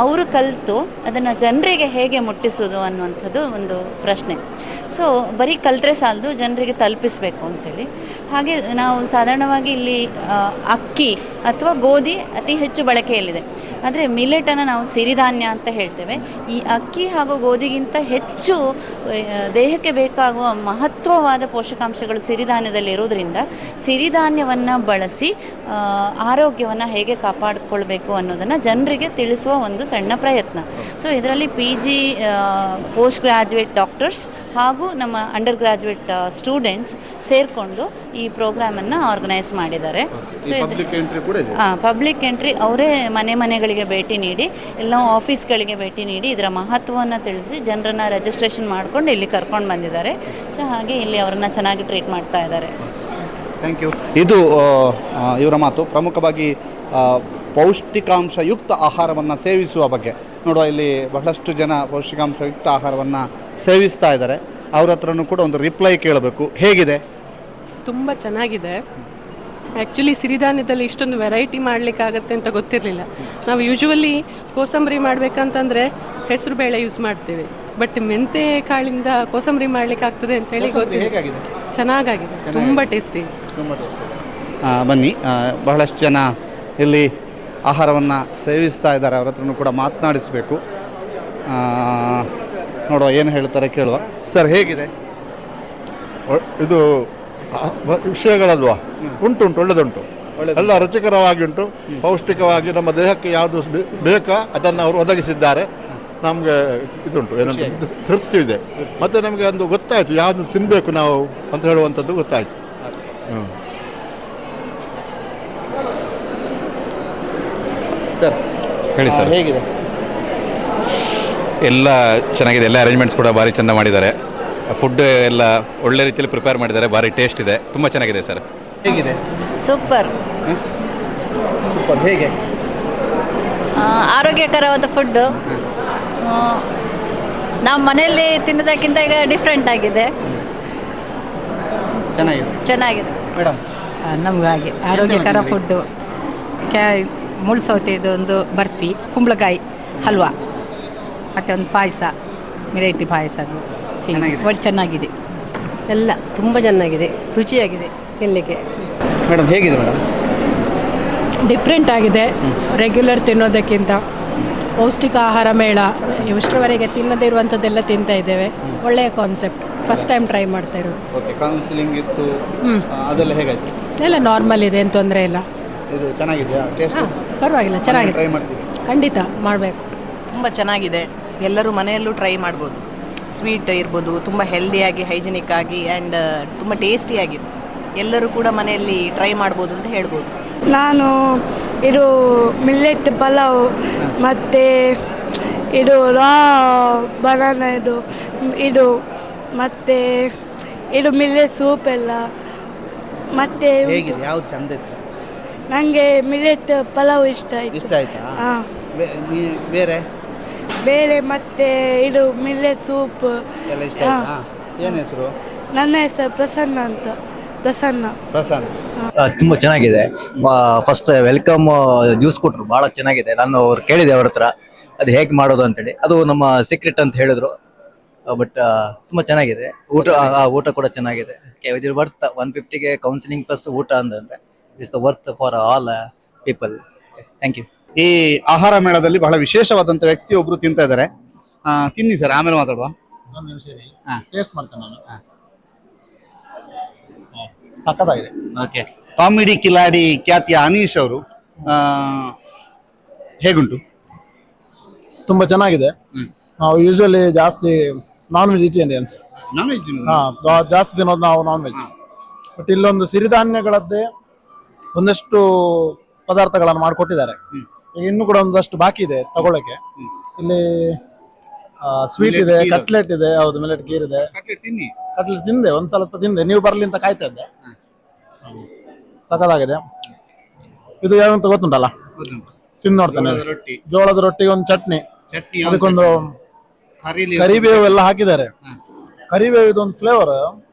ಅವರು ಕಲಿತು ಅದನ್ನು ಜನರಿಗೆ ಹೇಗೆ ಮುಟ್ಟಿಸೋದು ಅನ್ನುವಂಥದ್ದು ಒಂದು ಪ್ರಶ್ನೆ. ಸೊ ಬರೀ ಕಲಿತ್ರೆ ಸಾಲದು, ಜನರಿಗೆ ತಲುಪಿಸಬೇಕು ಅಂಥೇಳಿ. ಹಾಗೆ ನಾವು ಸಾಧಾರಣವಾಗಿ ಇಲ್ಲಿ ಅಕ್ಕಿ ಅಥವಾ ಗೋಧಿ ಅತಿ ಹೆಚ್ಚು ಬಳಕೆಯಲ್ಲಿದೆ. ಆದರೆ ಮಿಲೆಟನ್ನು ನಾವು ಸಿರಿಧಾನ್ಯ ಅಂತ ಹೇಳ್ತೇವೆ. ಈ ಅಕ್ಕಿ ಹಾಗೂ ಗೋಧಿಗಿಂತ ಹೆಚ್ಚು ದೇಹಕ್ಕೆ ಬೇಕಾಗುವ ಮಹತ್ವವಾದ ಪೋಷಕಾಂಶಗಳು ಸಿರಿಧಾನ್ಯದಲ್ಲಿ ಇರೋದ್ರಿಂದ ಸಿರಿಧಾನ್ಯವನ್ನು ಬಳಸಿ ಆರೋಗ್ಯವನ್ನು ಹೇಗೆ ಕಾಪಾಡಿಕೊಳ್ಬೇಕು ಅನ್ನೋದನ್ನು ಜನರಿಗೆ ತಿಳಿಸುವ ಒಂದು ಸಣ್ಣ ಪ್ರಯತ್ನ. ಸೊ ಇದರಲ್ಲಿ PG ಪೋಸ್ಟ್ ಗ್ರ್ಯಾಜುಯೇಟ್ ಡಾಕ್ಟರ್ಸ್ ಹಾಗೂ ನಮ್ಮ ಅಂಡರ್ ಗ್ರ್ಯಾಜುಯೇಟ್ ಸ್ಟೂಡೆಂಟ್ಸ್ ಸೇರಿಕೊಂಡು ಈ ಪ್ರೋಗ್ರಾಮನ್ನು ಆರ್ಗನೈಸ್ ಮಾಡಿದ್ದಾರೆ. ಸೊ ಪಬ್ಲಿಕ್ ಎಂಟ್ರಿ ಅವರೇ ಮನೆಗಳಿಗೆ ಭೇಟಿ ನೀಡಿ, ಎಲ್ಲ ಆಫೀಸ್ಗಳಿಗೆ ಭೇಟಿ ನೀಡಿ ಇದರ ಮಹತ್ವವನ್ನು ತಿಳಿಸಿ ಜನರನ್ನು ರಿಜಿಸ್ಟ್ರೇಷನ್ ಮಾಡ್ಕೊಂಡು ಇಲ್ಲಿ ಕರ್ಕೊಂಡು ಬಂದಿದ್ದಾರೆ. ಸೊ ಹಾಗೆ ಇಲ್ಲಿ ಅವರನ್ನು ಚೆನ್ನಾಗಿ ಟ್ರೀಟ್ ಮಾಡ್ತಾ ಇದ್ದಾರೆ. Thank you. ಇದು ಇವರ ಮಾತು. ಪ್ರಮುಖವಾಗಿ ಪೌಷ್ಟಿಕಾಂಶಯುಕ್ತ ಆಹಾರವನ್ನು ಸೇವಿಸುವ ಬಗ್ಗೆ ನೋಡುವ. ಇಲ್ಲಿ ಬಹಳಷ್ಟು ಜನ ಪೌಷ್ಟಿಕಾಂಶಯುಕ್ತ ಆಹಾರವನ್ನು ಸೇವಿಸ್ತಾ ಇದ್ದಾರೆ. ಅವ್ರ ಹತ್ರನೂ ಕೂಡ ಒಂದು ರಿಪ್ಲೈ ಕೇಳಬೇಕು. ಹೇಗಿದೆ? ತುಂಬ ಚೆನ್ನಾಗಿದೆ. ಆ್ಯಕ್ಚುಲಿ ಸಿರಿಧಾನ್ಯದಲ್ಲಿ ಇಷ್ಟೊಂದು ವೆರೈಟಿ ಮಾಡಲಿಕ್ಕಾಗತ್ತೆ ಅಂತ ಗೊತ್ತಿರಲಿಲ್ಲ. ನಾವು ಯೂಶ್ವಲಿ ಕೋಸಂಬರಿ ಮಾಡಬೇಕಂತಂದರೆ ಹೆಸರು ಬೇಳೆ ಯೂಸ್ ಮಾಡ್ತೇವೆ, ಬಟ್ ಮೆಂತೆ ಕಾಳಿಂದ ಕೋಸಂಬರಿ ಮಾಡಲಿಕ್ಕಾಗ್ತದೆ ಅಂತೇಳಿ ಗೊತ್ತಿಲ್ಲ. ಚೆನ್ನಾಗಾಗಿದೆ, ತುಂಬ ಟೇಸ್ಟಿ. ಬನ್ನಿ, ಬಹಳಷ್ಟು ಜನ ಇಲ್ಲಿ ಆಹಾರವನ್ನು ಸೇವಿಸ್ತಾ ಇದ್ದಾರೆ. ಅವ್ರ ಹತ್ರನೂ ಕೂಡ ಮಾತನಾಡಿಸಬೇಕು. ನೋಡುವ ಏನು ಹೇಳ್ತಾರೆ, ಕೇಳುವ. ಸರ್ ಹೇಗಿದೆ? ಇದು ವಿಷಯಗಳಲ್ವಾ ಉಂಟು ಒಳ್ಳೆದುಂಟು, ಎಲ್ಲ ರುಚಿಕರವಾಗಿ ಉಂಟು, ಪೌಷ್ಟಿಕವಾಗಿ ನಮ್ಮ ದೇಹಕ್ಕೆ ಯಾವುದು ಬೇಕಾ ಅದನ್ನು ಅವರು ಒದಗಿಸಿದ್ದಾರೆ. ನಮಗೆ ಇದುಂಟು, ಏನಂತ ತೃಪ್ತಿ ಇದೆ. ಮತ್ತು ನಮಗೆ ಒಂದು ಗೊತ್ತಾಯಿತು ಯಾವುದು ತಿನ್ನಬೇಕು ನಾವು ಅಂತ ಹೇಳುವಂಥದ್ದು ಗೊತ್ತಾಯಿತು. ಸರ್ ಹೇಳಿ ಸರ್. ಹೇಗಿದೆ? ಎಲ್ಲ ಚೆನ್ನಾಗಿದೆ, ಎಲ್ಲ ಅರೇಂಜ್ಮೆಂಟ್ಸ್ ಕೂಡ ಭಾರಿ ಚೆಂದ ಮಾಡಿದ್ದಾರೆ. ಫುಡ್ ಎಲ್ಲ ಒಳ್ಳೆ ರೀತಿಯಲ್ಲಿ ಪ್ರಿಪೇರ್ ಮಾಡಿದ್ದಾರೆ, ಭಾರಿ ಟೇಸ್ಟ್ ಇದೆ, ತುಂಬ ಚೆನ್ನಾಗಿದೆ ಸರ್. ಹೇಗಿದೆ? ಸೂಪರ್. ಸೂಪರ್. ಹೇಗೆ? ಆರೋಗ್ಯಕರವಾದ ಫುಡ್ಡು. ನಾವು ಮನೆಯಲ್ಲಿ ತಿನ್ನೋದಕ್ಕಿಂತ ಈಗ ಡಿಫ್ರೆಂಟ್ ಆಗಿದೆ. ಚೆನ್ನಾಗಿದೆ ಮೇಡಮ್. ನಮ್ಗೆ ಹಾಗೆ ಆರೋಗ್ಯಕರ ಫುಡ್ಡು. ಮುಳ್ಸೌತೆದು ಒಂದು ಬರ್ಫಿ, ಕುಂಬಳಕಾಯಿ ಹಲ್ವಾ, ಮತ್ತು ಒಂದು ಪಾಯಸ, ವೆರೈಟಿ ಪಾಯಸ, ಅದು ಒಳ್ಳೆ ಚೆನ್ನಾಗಿದೆ. ಎಲ್ಲ ತುಂಬ ಚೆನ್ನಾಗಿದೆ, ರುಚಿಯಾಗಿದೆ ತಿನ್ನಲಿಕ್ಕೆ. ಮೇಡಮ್ ಹೇಗಿದೆ ಮೇಡಮ್? ಡಿಫ್ರೆಂಟ್ ಆಗಿದೆ ರೆಗ್ಯುಲರ್ ತಿನ್ನೋದಕ್ಕಿಂತ. ಪೌಷ್ಟಿಕ ಆಹಾರ ಮೇಳ, ಇಷ್ಟರವರೆಗೆ ತಿನ್ನದೇ ಇರುವಂಥದ್ದೆಲ್ಲ ತಿಂತಾ ಇದ್ದೇವೆ. ಒಳ್ಳೆಯ ಕಾನ್ಸೆಪ್ಟ್, ಫಸ್ಟ್ ಟೈಮ್ ಟ್ರೈ ಮಾಡ್ತಾ ಇರೋದು. ಓಕೆ, ಕೌನ್ಸಿಲಿಂಗ್ ಇತ್ತು, ಅದೆಲ್ಲ ಹೇಗಾಯ್ತು? ಎಲ್ಲ ನಾರ್ಮಲ್ ಇದೆ, ಏನು ತೊಂದರೆ ಇಲ್ಲ. ಇದು ಚೆನ್ನಾಗಿದೆಯಾ ಟೇಸ್ಟ್? ಪರವಾಗಿಲ್ಲ, ಚೆನ್ನಾಗಿದೆ. ಟ್ರೈ ಮಾಡ್ತೀವಿ? ಖಂಡಿತ ಮಾಡಬೇಕು. ತುಂಬ ಚೆನ್ನಾಗಿದೆ, ಎಲ್ಲರೂ ಮನೆಯಲ್ಲೂ ಟ್ರೈ ಮಾಡ್ಬೋದು. ಸ್ವೀಟ್ ಇರ್ಬೋದು, ತುಂಬ ಹೆಲ್ದಿಯಾಗಿ, ಹೈಜಿನಿಕ್ ಆಗಿ ಆ್ಯಂಡ್ ತುಂಬ ಟೇಸ್ಟಿಯಾಗಿದೆ. ಎಲ್ಲರೂ ಕೂಡ ಮನೆಯಲ್ಲಿ ಟ್ರೈ ಮಾಡ್ಬೋದು ಅಂತ ಹೇಳ್ಬೋದು. ನಾನು ಇದು ಮಿಲ್ಲೆಟ್ ಪಲಾವ್ ಮತ್ತು ಇದು ರಾ ಬನಾನಾ ಇದು ಮತ್ತು ಇದು ಮಿಲ್ಲೆಟ್ ಸೂಪ್ ಎಲ್ಲ. ಮತ್ತು ಯಾವ್ದು ಚಂದ ಇತ್ತು? ನನಗೆ ಮಿಲ್ಲೆಟ್ ಪಲಾವ್ ಇಷ್ಟ ಆಯಿತು. ಇಷ್ಟ ಆಯ್ತಾ? ಹಾಂ. ಬೇರೆ ಮತ್ತು ಇದು ಮಿಲ್ಲೆಟ್ ಸೂಪ್ ಎಲ್ಲ ಇಷ್ಟ ಆಯ್ತಾ? ಏನು ಹೆಸರು? ನನ್ನ ಹೆಸರು ಪ್ರಸನ್ನ ಅಂತ. ಪ್ರಸನ್ನ. ತುಂಬ ಚೆನ್ನಾಗಿದೆ. ಫಸ್ಟ್ ವೆಲ್ಕಮ್ ಜ್ಯೂಸ್ ಕೊಟ್ಟರು, ಭಾಳ ಚೆನ್ನಾಗಿದೆ. ನಾನು ಅವ್ರು ಕೇಳಿದೆ ಅವ್ರ ಹತ್ರ ಅದು ಹೇಗೆ ಮಾಡೋದು ಅಂತೇಳಿ, ಅದು ನಮ್ಮ ಸೀಕ್ರೆಟ್ ಅಂತ ಹೇಳಿದ್ರು. ಬಟ್ ತುಂಬ ಚೆನ್ನಾಗಿದೆ. ಊಟ ಕೂಡ ಚೆನ್ನಾಗಿದೆ. ಇದು ವರ್ತ್ 150ಗೆ ಕೌನ್ಸಿಲಿಂಗ್ ಪ್ಲಸ್ ಊಟ ಅಂತಂದರೆ it's the worth for all people. Thank you. ಈ ಆಹಾರ ಮೇಳದಲ್ಲಿ ಬಹಳ ವಿಶೇಷವಾದಂಥ ವ್ಯಕ್ತಿ ಒಬ್ರು ತಿಂತಾ ಇದ್ದಾರೆ. ತಿನ್ನಿ ಸರ್, ಆಮೇಲೆ ಮಾತಾಡುವ. ಟೇಸ್ಟ್ ಮಾಡ್ತೇನೆ ನಾನು. ಸಖತ್ತಾಗಿದೆ. ಓಕೆ. ಕಾಮಿಡಿ ಕಿಲಾಡಿ ಖ್ಯಾತಿಯ ಅನೀಶ್ ಅವರು ಹೇಗುಂಟು? ತುಂಬ ಚೆನ್ನಾಗಿದೆ. ನಾವು ಯೂಶುವಲಿ ಜಾಸ್ತಿ ನಾನ್ ವೆಜಿಟೇರಿಯನ್ಸ್. ಜಾಸ್ತಿ ತಿನ್ನೋದು ನಾವು ನಾನ್ ವೆಜ್. ಬಟ್ ಇಲ್ಲೊಂದು ಸಿರಿಧಾನ್ಯಗಳದ್ದೇ ಒಂದಷ್ಟು ಪದಾರ್ಥಗಳನ್ನು ಮಾಡಿಕೊಟ್ಟಿದ್ದಾರೆ. ಇನ್ನೂ ಕೂಡ ಒಂದಷ್ಟು ಬಾಕಿ ಇದೆ ತಗೊಳ್ಳೋಕೆ. ಇಲ್ಲಿ ಸ್ವೀಟ್ ಇದೆ, ಕಟ್ಲೆಟ್ ಇದೆ. ಹೌದು, ಮಿಲೆಟ್ ಗೀರ್ ಇದೆ. ಕಟ್ಲೆಟ್ ತಿಂದೆ, ಒಂದು ಸ್ವಲ್ಪ ತಿಂದೆ. ನೀವು ಬರಲಿ ಅಂತ ಕಾಯ್ತಾ ಇದ್ದೆ. ಸಖತ್ತಾಗಿದೆ. ಇದು ಯಾವಂತ ಗೊತ್ತುಂಟಲ್ಲ, ತಿಂದು ನೋಡ್ತಾನೆ. ಜೋಳದ ರೊಟ್ಟಿಗೆ ಒಂದು ಚಟ್ನಿ, ಅದಕ್ಕೊಂದು ಕರಿಬೇವು ಎಲ್ಲ ಹಾಕಿದ್ದಾರೆ. ಕರಿಬೇವು ಇದೊಂದು ಫ್ಲೇವರ್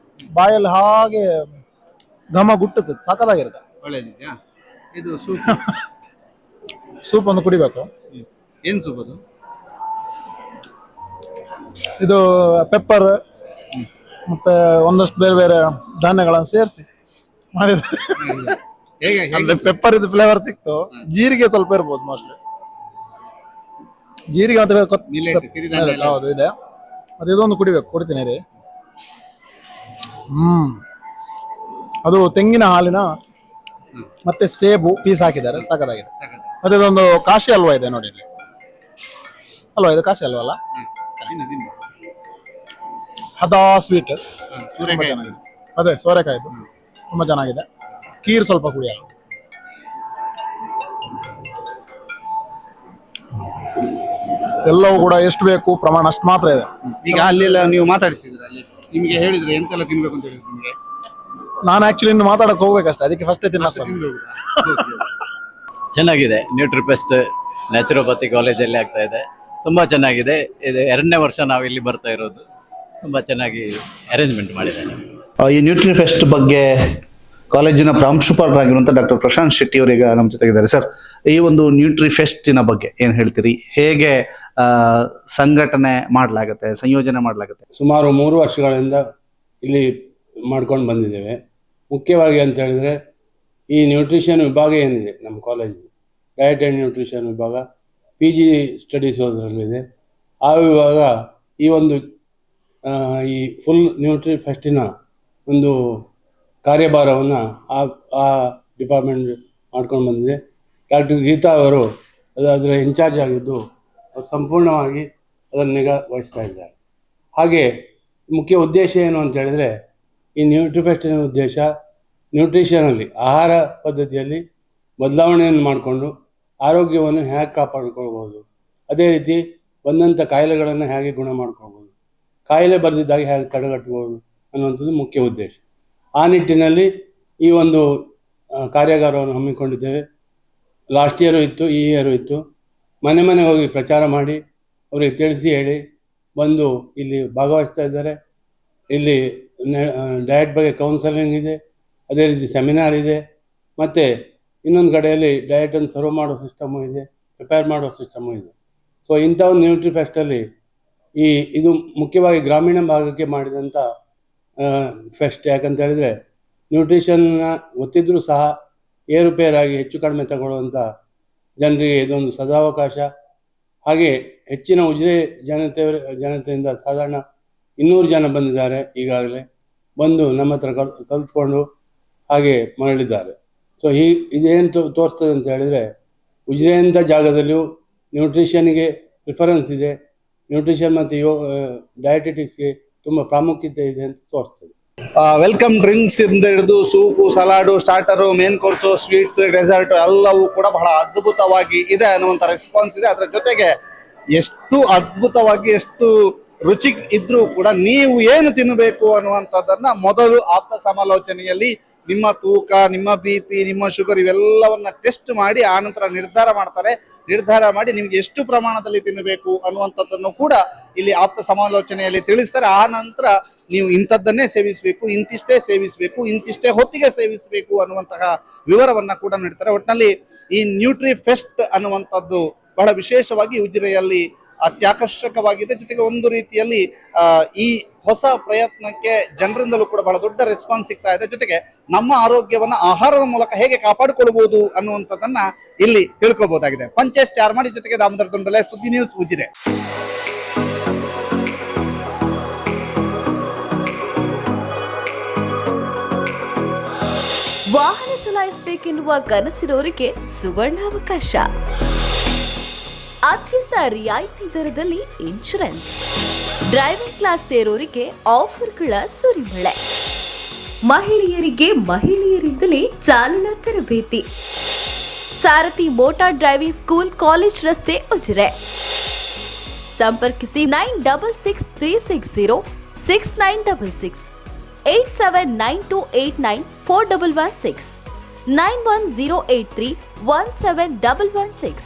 ಬಾಯಲ್ಲಿ ಹಾಗೆ ಘಮ ಗುಟ್ಟುತ್ತೆ, ಸಖತ್ತಾಗಿರುತ್ತೆ. ಇದು ಸೂಪ್. ಸೂಪ್ ಒಂದು ಕುಡಿಬೇಕು. ಏನು ಸೂಪ್ ಅದು? ಇದು ಪೆಪ್ಪರ್ ಮತ್ತೆ ಒಂದಷ್ಟು ಬೇರೆ ಬೇರೆ ಧಾನ್ಯಗಳನ್ನು ಸೇರಿಸಿ ಮಾಡಿದ್ರೆ ಅಂದ್ರೆ ಪೆಪ್ಪರ್ ಇದು ಫ್ಲೇವರ್ ಸಿಕ್ತು. ಜೀರಿಗೆ ಸ್ವಲ್ಪ ಇರ್ಬೋದು ಮೋಸ್ಟ್ಲಿ. ಜೀರಿಗೆ ಅಂತ ಹೌದು ಇದೆ. ಮತ್ತೆ ಇದೊಂದು ಕುಡಿತೀನಿ ರೀ. ಅದು ತೆಂಗಿನ ಹಾಲಿನ ಮತ್ತೆ ಸೇಬು ಪೀಸ್ ಹಾಕಿದ್ದಾರೆ, ಸಾಕಾಗಿದೆ. ಮತ್ತೆ ಇದೊಂದು ಕಾಶಿ ಹಲ್ವಾ ಇದೆ ನೋಡಿ ಇಲ್ಲಿ. ಅಲ್ವಾ, ಇದು ಕಾಶಿ ಹಲ್ವಾ ಅಲ್ಲ, ಹದಾ ಸ್ವೀಟ್. ಅದೇ ಸೋರೆಕಾಯಿದು ತುಂಬಾ ಚೆನ್ನಾಗಿದೆ. ಕೀರ್ ಸ್ವಲ್ಪ ಕುಡಿಯ. ಎಲ್ಲವೂ ಕೂಡ ಎಷ್ಟು ಬೇಕು ಪ್ರಮಾಣ ಅಷ್ಟು ಮಾತ್ರ ಇದೆ. ಈಗ ಅಲ್ಲೆಲ್ಲ ನೀವು ಮಾತಾಡಿಸಿದ್ರೆ ನಿಮಗೆ ಹೇಳಿದ್ರೆ ಎಂತೆಲ್ಲ ತಿನ್ಬೇಕು ಅಂತ ಹೇಳಿದ್ರೆ ನಿಮಗೆ? ನಾನು ಆಕ್ಚುಲಿ ಇನ್ನು ಮಾತಾಡಕ್ ಹೋಗ್ಬೇಕಷ್ಟೇ, ಅದಕ್ಕೆ ಫಸ್ಟೇ ತಿನ್ನಕ್ಕೆ. ಚೆನ್ನಾಗಿದೆ. ನ್ಯೂಟ್ರಿ ಫೆಸ್ಟ್ ನ್ಯಾಚುರೋಪತಿ ಕಾಲೇಜಲ್ಲಿ ಆಗ್ತಾ ಇದೆ. ತುಂಬ ಚೆನ್ನಾಗಿದೆ. ಇದು 2ನೇ ವರ್ಷ ನಾವು ಇಲ್ಲಿ ಬರ್ತಾ ಇರೋದು. ತುಂಬ ಚೆನ್ನಾಗಿ ಅರೇಂಜ್ಮೆಂಟ್ ಮಾಡಿದ್ದಾರೆ. ಈ ನ್ಯೂಟ್ರಿ ಫೆಸ್ಟ್ ಬಗ್ಗೆ ಕಾಲೇಜಿನ ಪ್ರಾಂಶುಪಾಲರಾಗಿರುವಂಥ ಡಾಕ್ಟರ್ ಪ್ರಶಾಂತ್ ಶೆಟ್ಟಿ ಅವರೀಗ ನಮ್ಮ ಜೊತೆಗಿದ್ದಾರೆ. ಸರ್, ಈ ಒಂದು ನ್ಯೂಟ್ರಿ ಫೆಸ್ಟಿನ ಬಗ್ಗೆ ಏನು ಹೇಳ್ತೀರಿ? ಹೇಗೆ ಸಂಘಟನೆ ಮಾಡಲಾಗುತ್ತೆ, ಸಂಯೋಜನೆ ಮಾಡಲಾಗುತ್ತೆ? ಸುಮಾರು 3 ವರ್ಷಗಳಿಂದ ಇಲ್ಲಿ ಮಾಡ್ಕೊಂಡು ಬಂದಿದ್ದೇವೆ. ಮುಖ್ಯವಾಗಿ ಅಂತ ಹೇಳಿದರೆ ಈ ನ್ಯೂಟ್ರಿಷನ್ ವಿಭಾಗ ಏನಿದೆ ನಮ್ಮ ಕಾಲೇಜ್, ಡಯಟ್ ಆ್ಯಂಡ್ ನ್ಯೂಟ್ರಿಷನ್ ವಿಭಾಗ, PG ಸ್ಟಡೀಸ್ ಅದರಲ್ಲಿದೆ. ಆ ವಿಭಾಗ ಈ ಒಂದು ಈ ಫುಲ್ ನ್ಯೂಟ್ರಿ ಫೆಸ್ಟಿನ ಒಂದು ಕಾರ್ಯಭಾರವನ್ನು ಆ ಡಿಪಾರ್ಟ್ಮೆಂಟ್ ಮಾಡ್ಕೊಂಡು ಬಂದಿದೆ. ಡಾಕ್ಟರ್ ಗೀತಾ ಅವರು ಅದರ ಇನ್ಚಾರ್ಜ್ ಆಗಿದ್ದು ಅವರು ಸಂಪೂರ್ಣವಾಗಿ ಅದನ್ನು ನಿಗಾ ವಹಿಸ್ತಾ ಇದ್ದಾರೆ. ಹಾಗೆ ಮುಖ್ಯ ಉದ್ದೇಶ ಏನು ಅಂತ ಹೇಳಿದರೆ, ಈ ನ್ಯೂಟ್ರಿಫೆಸ್ಟಿನ ಉದ್ದೇಶ ನ್ಯೂಟ್ರಿಷನಲ್ಲಿ ಆಹಾರ ಪದ್ಧತಿಯಲ್ಲಿ ಬದಲಾವಣೆಯನ್ನು ಮಾಡಿಕೊಂಡು ಆರೋಗ್ಯವನ್ನು ಹೇಗೆ ಕಾಪಾಡಿಕೊಳ್ಬೋದು, ಅದೇ ರೀತಿ ಬಂದಂಥ ಕಾಯಿಲೆಗಳನ್ನು ಹೇಗೆ ಗುಣ ಮಾಡ್ಕೊಳ್ಬೋದು, ಕಾಯಿಲೆ ಬರೆದಿದ್ದಾಗ ಹೇಗೆ ತಡೆಗಟ್ಟಬಹುದು ಅನ್ನುವಂಥದ್ದು ಮುಖ್ಯ ಉದ್ದೇಶ. ಆ ನಿಟ್ಟಿನಲ್ಲಿ ಈ ಒಂದು ಕಾರ್ಯಾಗಾರವನ್ನು ಹಮ್ಮಿಕೊಂಡಿದ್ದೇವೆ. ಲಾಸ್ಟ್ ಇಯರು ಇತ್ತು, ಈ ಇಯರು ಇತ್ತು. ಮನೆ ಮನೆಗೆ ಹೋಗಿ ಪ್ರಚಾರ ಮಾಡಿ ಅವರಿಗೆ ತಿಳಿಸಿ ಹೇಳಿ ಬಂದು ಇಲ್ಲಿ ಭಾಗವಹಿಸ್ತಾ ಇದ್ದಾರೆ. ಇಲ್ಲಿ ಡಯಟ್ ಬಗ್ಗೆ ಕೌನ್ಸಲಿಂಗ್ ಇದೆ, ಅದೇ ರೀತಿ ಸೆಮಿನಾರ್ ಇದೆ, ಮತ್ತು ಇನ್ನೊಂದು ಕಡೆಯಲ್ಲಿ ಡಯಟನ್ನು ಸರ್ವ್ ಮಾಡೋ ಸಿಸ್ಟಮು ಇದೆ, ಪ್ರಿಪೇರ್ ಮಾಡೋ ಸಿಸ್ಟಮು ಇದೆ. ಸೊ ಇಂಥ ಒಂದು ನ್ಯೂಟ್ರಿ ಫೆಸ್ಟಲ್ಲಿ ಇದು ಮುಖ್ಯವಾಗಿ ಗ್ರಾಮೀಣ ಭಾಗಕ್ಕೆ ಮಾಡಿದಂಥ ಫೆಸ್ಟ್. ಯಾಕಂತ ಹೇಳಿದರೆ ನ್ಯೂಟ್ರಿಷನ್ನ ಗೊತ್ತಿದ್ದರೂ ಸಹ ಏರುಪೇರಾಗಿ ಹೆಚ್ಚು ಕಡಿಮೆ ತಗೊಳ್ಳುವಂಥ ಜನರಿಗೆ ಇದೊಂದು ಸದಾವಕಾಶ. ಹಾಗೆ ಹೆಚ್ಚಿನ ಉಜಿರೆ ಜನತೆಯಿಂದ ಸಾಧಾರಣ 200 ಜನ ಬಂದಿದ್ದಾರೆ ಈಗಾಗಲೇ, ಬಂದು ನಮ್ಮ ಹತ್ರ ಕಲಿತ್ಕೊಂಡು ಹಾಗೆ ಮರಳಿದ್ದಾರೆ. ಸೊ ಇದೇನು ತೋರಿಸ್ತದೆ ಅಂತ ಹೇಳಿದರೆ, ಉಜಿರೆಯಂಥ ಜಾಗದಲ್ಲಿಯೂ ನ್ಯೂಟ್ರಿಷನ್ಗೆ ಪ್ರಿಫರೆನ್ಸ್ ಇದೆ, ನ್ಯೂಟ್ರಿಷನ್ ಮತ್ತು ಡಯಟೆಟಿಕ್ಸ್ಗೆ ತುಂಬ ಪ್ರಾಮುಖ್ಯತೆ ಇದೆ ಅಂತ ತೋರಿಸ್ತದೆ. ವೆಲ್ಕಮ್ ಡ್ರಿಂಕ್ಸ್ ಇಂದ ಹಿಡಿದು soup, salad, starter, main course, sweets, dessert ಎಲ್ಲವೂ ಕೂಡ ಬಹಳ ಅದ್ಭುತವಾಗಿ ಇದೆ ಅನ್ನುವಂಥ ರೆಸ್ಪಾನ್ಸ್ ಇದೆ. ಅದರ ಜೊತೆಗೆ ಎಷ್ಟು ಅದ್ಭುತವಾಗಿ ಎಷ್ಟು ರುಚಿ ಇದ್ರೂ ಕೂಡ ನೀವು ಏನು ತಿನ್ನಬೇಕು ಅನ್ನುವಂಥದ್ದನ್ನ ಮೊದಲು ಆಪ್ತ ಸಮಾಲೋಚನೆಯಲ್ಲಿ ನಿಮ್ಮ ತೂಕ, ನಿಮ್ಮ BP, ನಿಮ್ಮ ಶುಗರ್ ಇವೆಲ್ಲವನ್ನ ಟೆಸ್ಟ್ ಮಾಡಿ ಆನಂತರ ನಿರ್ಧಾರ ಮಾಡ್ತಾರೆ. ನಿರ್ಧಾರ ಮಾಡಿ ನಿಮ್ಗೆ ಎಷ್ಟು ಪ್ರಮಾಣದಲ್ಲಿ ತಿನ್ನಬೇಕು ಅನ್ನುವಂಥದ್ದನ್ನು ಕೂಡ ಇಲ್ಲಿ ಆಪ್ತ ಸಮಾಲೋಚನೆಯಲ್ಲಿ ತಿಳಿಸ್ತಾರೆ. ಆ ನಂತರ ನೀವು ಇಂಥದ್ದನ್ನೇ ಸೇವಿಸಬೇಕು, ಇಂತಿಷ್ಟೇ ಸೇವಿಸಬೇಕು, ಇಂತಿಷ್ಟೇ ಹೊತ್ತಿಗೆ ಸೇವಿಸಬೇಕು ಅನ್ನುವಂತಹ ವಿವರವನ್ನ ಕೂಡ ನೀಡ್ತಾರೆ. ಒಟ್ಟಿನಲ್ಲಿ ಈ ನ್ಯೂಟ್ರಿ ಫೆಸ್ಟ್ ಅನ್ನುವಂಥದ್ದು ಬಹಳ ವಿಶೇಷವಾಗಿ ಉಜಿರೆಯಲ್ಲಿ ಅತ್ಯಾಕರ್ಷಕವಾಗಿದೆ. ಜೊತೆಗೆ ಒಂದು ರೀತಿಯಲ್ಲಿ ಈ ಹೊಸ ಪ್ರಯತ್ನಕ್ಕೆ ಜನರಿಂದಲೂ ಕೂಡ ಬಹಳ ದೊಡ್ಡ ರೆಸ್ಪಾನ್ಸ್ ಸಿಗ್ತಾ ಇದೆ. ಜೊತೆಗೆ ನಮ್ಮ ಆರೋಗ್ಯವನ್ನ ಆಹಾರದ ಮೂಲಕ ಹೇಗೆ ಕಾಪಾಡಿಕೊಳ್ಳಬಹುದು ಅನ್ನುವಂಥದ್ದನ್ನ ಇಲ್ಲಿ ತಿಳ್ಕೊಬಹುದಾಗಿದೆ. ಪಂಚೇಶ್ ಚಾರ್ಮಾಡಿ ಜೊತೆಗೆ ದಾಮೋದರ ದುಂಡಲೆ, ಸುದ್ದಿ ನ್ಯೂಸ್, ಉಜಿರೆ. ವಾಹನ ಚಲಾಯಿಸಬೇಕೆನ್ನುವ ಕನಸಿರೋರಿಗೆ ಸುವರ್ಣಾವಕಾಶ. ಅತ್ಯಂತ ರಿಯಾಯಿತಿ ದರದಲ್ಲಿ ಇನ್ಶೂರೆನ್ಸ್, ಡ್ರೈವಿಂಗ್ ಕ್ಲಾಸ್ ಸೇರೋರಿಗೆ ಆಫರ್ಗಳ ಸುರಿಮಳೆ, ಮಹಿಳೆಯರಿಂದಲೇ ಚಾಲನಾ ತರಬೇತಿ. ಸಾರಥಿ ಮೋಟಾರ್ ಡ್ರೈವಿಂಗ್ ಸ್ಕೂಲ್, ಕಾಲೇಜ್ ರಸ್ತೆ, ಉಜಿರೆ. ಸಂಪರ್ಕಿಸಿ 9663606966, 8792894116, 9108317116.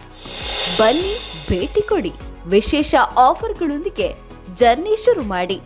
ಬನ್ನಿ, ಭೇಟಿ ಕೊಡಿ. ವಿಶೇಷ ಆಫರ್ಗಳೊಂದಿಗೆ ಜರ್ನಿ ಶುರು ಮಾಡಿ.